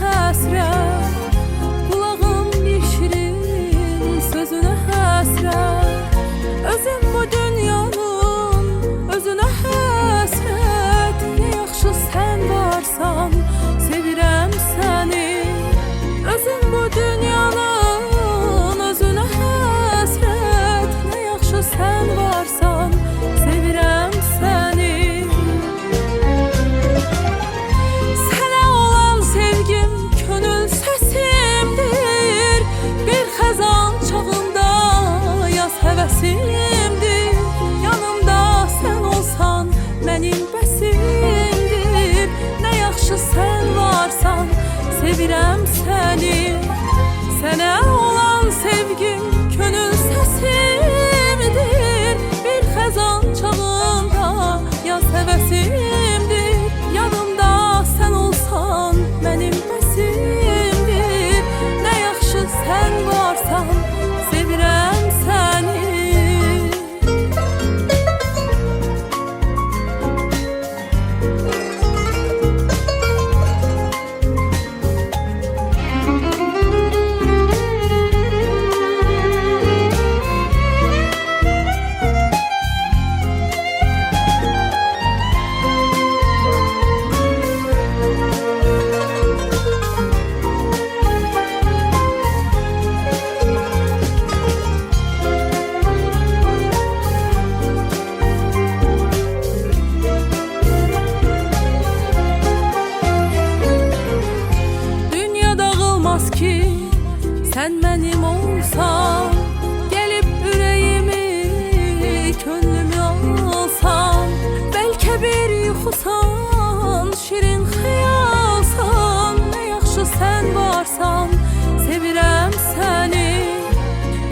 həsrət, qulağım bir şirin sözünə həsrət. Özüm bu dünyanın özünə həsrət, nə yaxşı sən varsan, sevirəm səni. Özüm bu dünyanın özünə həsrət, nə yaxşı sən varsan, sevirəm səni. Sənə olan sevgim könül səsimdir, bir xəzan çağında yaz həvəsimdir. Yanımda sən olsan mənim bəsimdir, nə yaxşı sən varsan, sevirəm səni. Sənə olan sevgim könül səsimdir, bir xəzan çağında yaz həvəsimdir. Yanımda sən olsan mənim bəsimdir, nə yaxşı sən varsan, sevirəm səni. Ki sən mənim olsan, gəlib ürəyimi, könlümü alsan. Bəlkə bir yuxusan, şirin xəyalsan, nə yaxşı sən varsan, sevirəm səni.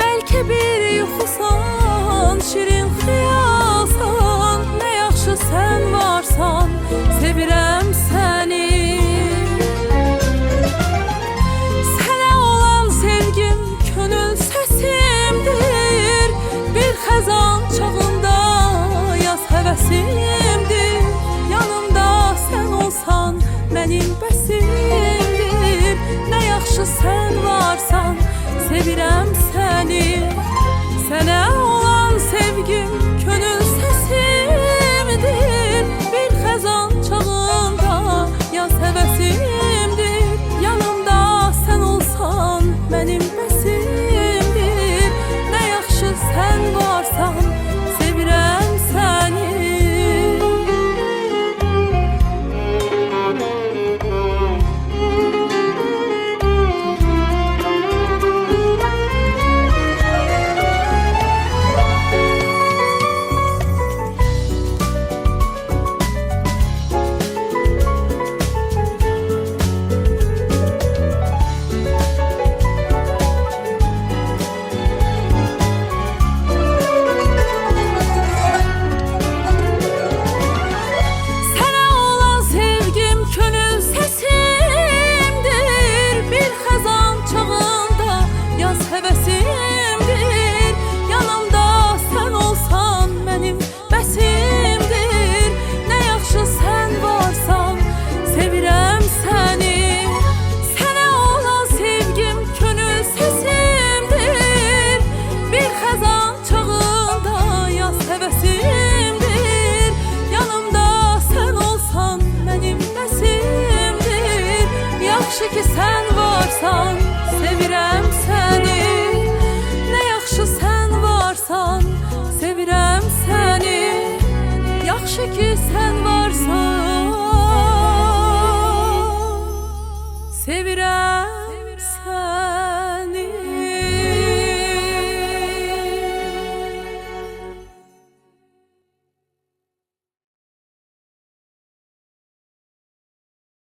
Bəlkə bir yuxusan, şirin xəyalsan, nə yaxşı sən varsan, sevirəm səni. Xəzan çağında yaz həvəsimdir, yanımda sən olsan mənim bəsimdir, nə yaxşı sən varsan, sevirəm səni. Sənə olan sevgim könül səsimdir, bir xəzan çağında yaz həvəsimdir, yanımda sən olsan mənim bəsimdir, nə yaxşı sən varsan, sevirəm səni. Həvəsimdir, yanımda sən olsan mənim bəsimdir, nə yaxşı sən varsan, sevirəm səni. Sənə olan sevgim könül səsimdir, bir xəzan çağında yaz həvəsimdir, yanımda sən olsan mənim bəsimdir, yaxşı ki sən varsan, sevirəm səni. Sevirəm səni, yaxşı ki sən varsan, sevirəm səni.